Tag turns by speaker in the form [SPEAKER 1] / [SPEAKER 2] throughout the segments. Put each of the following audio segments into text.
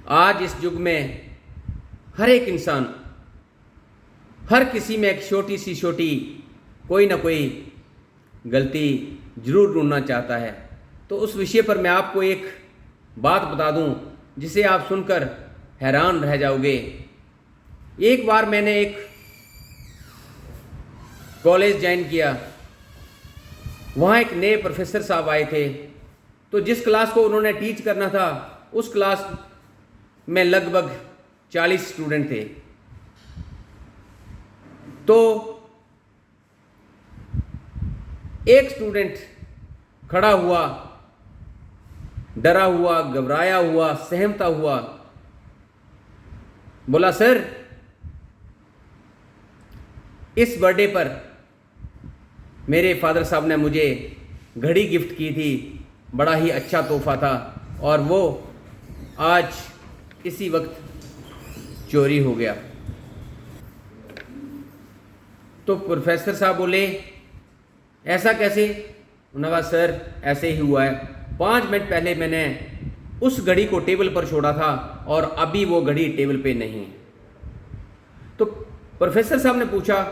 [SPEAKER 1] आज इस युग में हर एक इंसान, हर किसी में एक छोटी सी छोटी कोई ना कोई गलती जरूर ढूंढना चाहता है। तो उस विषय पर मैं आपको एक बात बता दूं जिसे आप सुनकर हैरान रह जाओगे। एक बार मैंने एक कॉलेज ज्वाइन किया। वहाँ एक नए प्रोफेसर साहब आए थे। तो जिस क्लास को उन्होंने टीच करना था उस क्लास में लगभग 40 स्टूडेंट थे। तो एक स्टूडेंट खड़ा हुआ, डरा हुआ, घबराया हुआ, सहमता हुआ, बोला, सर इस बर्थडे पर मेरे फादर साहब ने मुझे घड़ी गिफ्ट की थी, बड़ा ही अच्छा तोहफा था, और वो आज इसी वक्त चोरी हो गया। तो प्रोफेसर साहब बोले, ऐसा कैसे? उन्होंने कहा, सर ऐसे ही हुआ है। 5 मिनट पहले मैंने उस घड़ी को टेबल पर छोड़ा था और अभी वो घड़ी टेबल पे नहीं है। तो प्रोफेसर साहब ने पूछा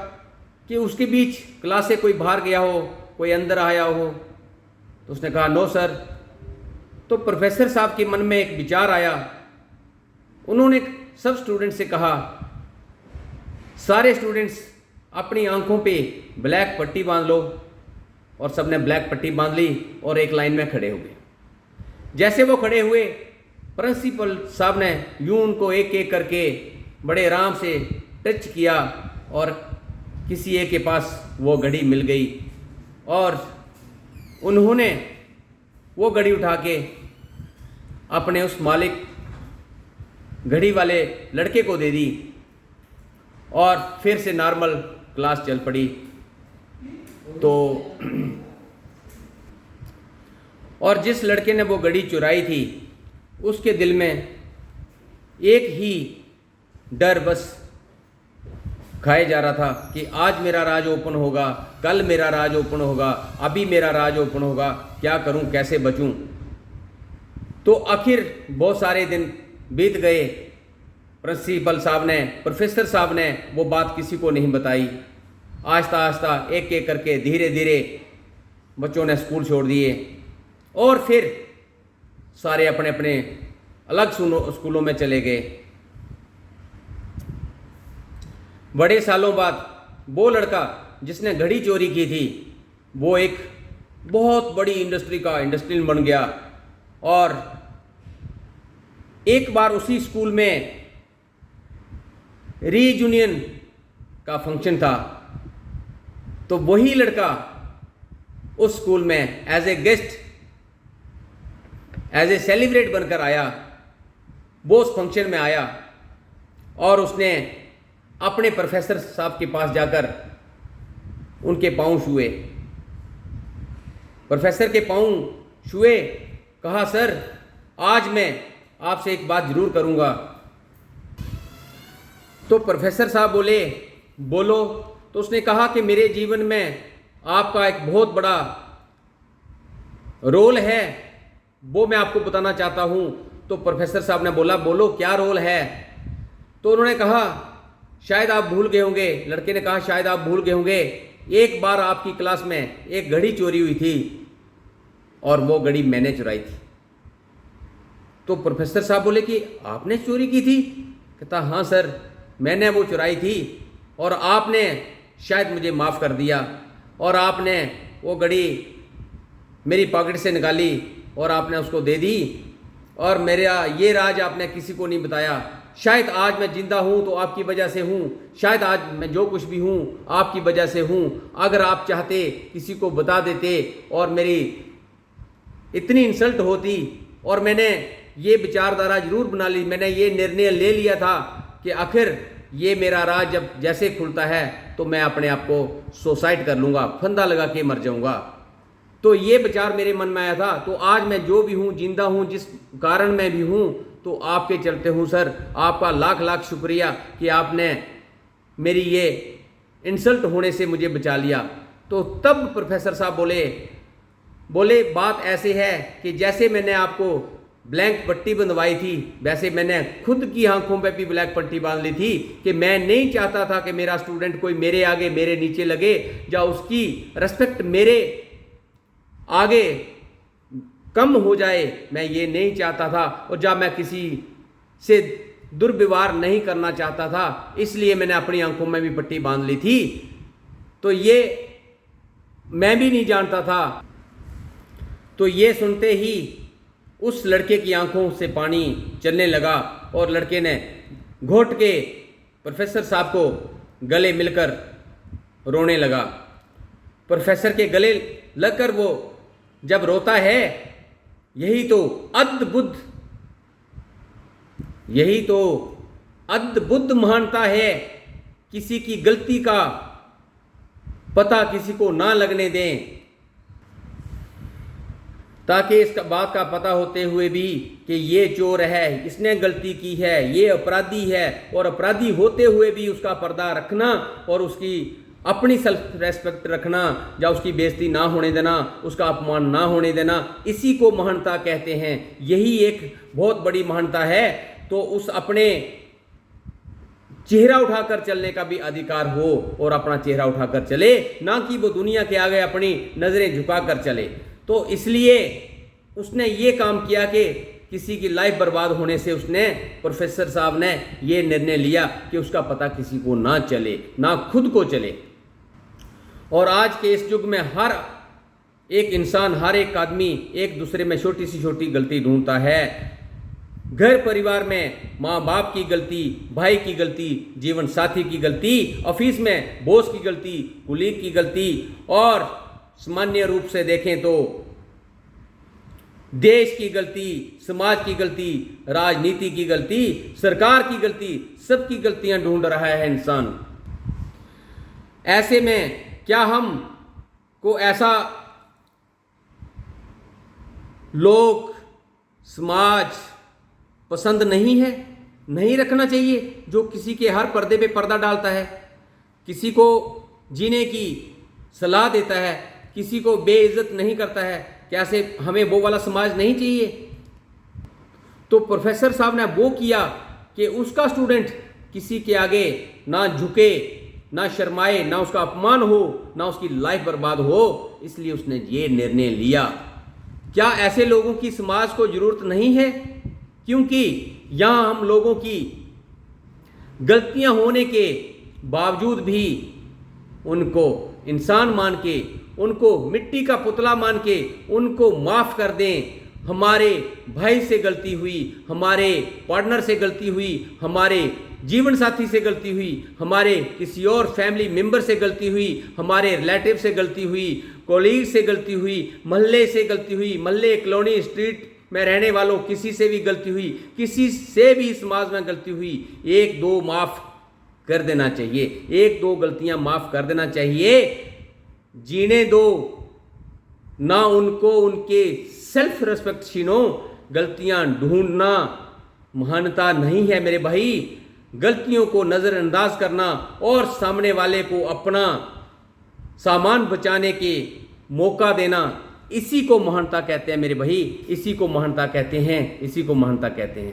[SPEAKER 1] कि उसके बीच क्लास से कोई बाहर गया हो, कोई अंदर आया हो? तो उसने कहा, नो सर। तो प्रोफेसर साहब के मन में एक विचार आया। उन्होंने सब स्टूडेंट से कहा, सारे स्टूडेंट्स अपनी आंखों पे ब्लैक पट्टी बांध लो, और सबने ब्लैक पट्टी बांध ली और एक लाइन में खड़े हो गए। जैसे वो खड़े हुए, प्रिंसिपल साहब ने यूं उनको एक एक करके बड़े आराम से टच किया और किसी एक के पास वो घड़ी मिल गई, और उन्होंने वो घड़ी उठा के अपने उस मालिक घड़ी वाले लड़के को दे दी, और फिर से नॉर्मल क्लास चल पड़ी। तो और जिस लड़के ने वो घड़ी चुराई थी उसके दिल में एक ही डर बस खाए जा रहा था कि आज मेरा राज ओपन होगा, कल मेरा राज ओपन होगा, अभी मेरा राज ओपन होगा, क्या करूं, कैसे बचूं। तो आखिर बहुत सारे दिन बीत गए। प्रिंसिपल साहब ने, प्रोफेसर साहब ने वो बात किसी को नहीं बताई। आहिस्ता आहिस्ता एक एक करके धीरे धीरे बच्चों ने स्कूल छोड़ दिए, और फिर सारे अपने अपने अलग स्कूलों में चले गए। बड़े सालों बाद वो लड़का जिसने घड़ी चोरी की थी वो एक बहुत बड़ी इंडस्ट्री का इंडस्ट्रियल बन गया। और एक बार उसी स्कूल में रीयूनियन का फंक्शन था, तो वही लड़का उस स्कूल में as a guest, as a celebrate बनकर आया। वो उस फंक्शन में आया और उसने अपने प्रोफेसर साहब के पास जाकर उनके पांव छुए। प्रोफेसर के पांव छुए, कहा, सर आज मैं आपसे एक बात जरूर करूंगा। तो प्रोफेसर साहब बोले, बोलो। तो उसने कहा कि मेरे जीवन में आपका एक बहुत बड़ा रोल है, वो मैं आपको बताना चाहता हूं। तो प्रोफेसर साहब ने बोला, बोलो क्या रोल है? तो उन्होंने कहा, शायद आप भूल गए होंगे। लड़के ने कहा, शायद आप भूल गए होंगे, एक बार आपकी क्लास में एक घड़ी चोरी हुई थी और वो घड़ी मैंने चुराई थी। तो प्रोफेसर साहब बोले कि आपने चोरी की थी? कहता, हाँ सर, मैंने वो चुराई थी और आपने शायद मुझे माफ़ कर दिया, और आपने वो घड़ी मेरी पॉकेट से निकाली और आपने उसको दे दी, और मेरा ये राज आपने किसी को नहीं बताया। शायद आज मैं जिंदा हूँ तो आपकी वजह से हूँ, शायद आज मैं जो कुछ भी हूँ आपकी वजह से हूँ। अगर आप चाहते किसी को बता देते और मेरी इतनी इंसल्ट होती, और मैंने ये विचारधारा जरूर बना ली, मैंने ये निर्णय ले लिया था कि आखिर ये मेरा राज जब जैसे खुलता है तो मैं अपने आप को सुसाइड कर लूँगा, फंदा लगा के मर जाऊँगा। तो ये विचार मेरे मन में आया था। तो आज मैं जो भी हूँ, जिंदा हूँ, जिस कारण मैं भी हूँ, तो आपके चलते हूँ सर। आपका लाख लाख शुक्रिया कि आपने मेरी ये इंसल्ट होने से मुझे बचा लिया। तो तब प्रोफेसर साहब बोले बात ऐसे है कि जैसे मैंने आपको ब्लैंक पट्टी बंधवाई थी, वैसे मैंने खुद की आंखों पे भी ब्लैक पट्टी बांध ली थी कि मैं नहीं चाहता था कि मेरा स्टूडेंट कोई मेरे आगे मेरे नीचे लगे, या उसकी रिस्पेक्ट मेरे आगे कम हो जाए, मैं ये नहीं चाहता था। और जब मैं किसी से दुर्व्यवहार नहीं करना चाहता था, इसलिए मैंने अपनी आंखों में भी पट्टी बांध ली थी। तो ये मैं भी नहीं जानता था। तो ये सुनते ही उस लड़के की आंखों से पानी चलने लगा और लड़के ने घोट के प्रोफेसर साहब को गले मिलकर रोने लगा। प्रोफेसर के गले लगकर वो जब रोता है, यही तो अद्भुत महानता है। किसी की गलती का पता किसी को ना लगने दें, ताकि इस बात का पता होते हुए भी कि ये चोर है, इसने गलती की है, ये अपराधी है, और अपराधी होते हुए भी उसका पर्दा रखना और उसकी अपनी सेल्फ रेस्पेक्ट रखना, या उसकी बेइज्जती ना होने देना, उसका अपमान ना होने देना, इसी को महानता कहते हैं। यही एक बहुत बड़ी महानता है। तो उस अपने चेहरा उठाकर चलने का भी अधिकार हो और अपना चेहरा उठाकर चले, ना कि वो दुनिया के आगे अपनी नजरें झुकाकर चले। तो इसलिए उसने ये काम किया कि किसी की लाइफ बर्बाद होने से प्रोफेसर साहब ने ये निर्णय लिया कि उसका पता किसी को ना चले, ना खुद को चले। और आज के इस युग में हर एक इंसान, हर एक आदमी एक दूसरे में छोटी से छोटी गलती ढूंढता है। घर परिवार में माँ बाप की गलती, भाई की गलती, जीवन साथी की गलती, ऑफिस में बॉस की गलती, कुलीग की गलती, और सामान्य रूप से देखें तो देश की गलती, समाज की गलती, राजनीति की गलती, सरकार की गलती, सबकी गलतियां ढूंढ रहा है इंसान। ऐसे में क्या हम को ऐसा लोग, समाज पसंद नहीं है, नहीं रखना चाहिए, जो किसी के हर पर्दे पे पर्दा डालता है, किसी को जीने की सलाह देता है, किसी को बेइज्जत नहीं करता है? कैसे हमें वो वाला समाज नहीं चाहिए? तो प्रोफेसर साहब ने वो किया कि उसका स्टूडेंट किसी के आगे ना झुके, ना शर्माए, ना उसका अपमान हो, ना उसकी लाइफ बर्बाद हो, इसलिए उसने ये निर्णय लिया। क्या ऐसे लोगों की समाज को जरूरत नहीं है? क्योंकि यहां हम लोगों की गलतियां होने के बावजूद भी उनको इंसान मान के, उनको मिट्टी का पुतला मान के उनको माफ कर दें। हमारे भाई से गलती हुई, हमारे पार्टनर से गलती हुई, हमारे जीवन साथी से गलती हुई, हमारे किसी और फैमिली मेंबर से गलती हुई, हमारे रिलेटिव से गलती हुई, कोलीग से गलती हुई, मोहल्ले से गलती हुई, मोहल्ले, कॉलोनी, स्ट्रीट में रहने वालों किसी से भी गलती हुई, किसी से भी समाज में गलती हुई, एक दो माफ कर देना चाहिए, एक दो गलतियां माफ कर देना चाहिए। जीने दो, ना उनको उनके सेल्फ रिस्पेक्ट छीनो। गलतियां ढूंढना महानता नहीं है मेरे भाई। गलतियों को नजरअंदाज करना और सामने वाले को अपना सामान बचाने के मौका देना, इसी को महानता कहते हैं मेरे भाई, इसी को महानता कहते हैं, इसी को महानता कहते हैं।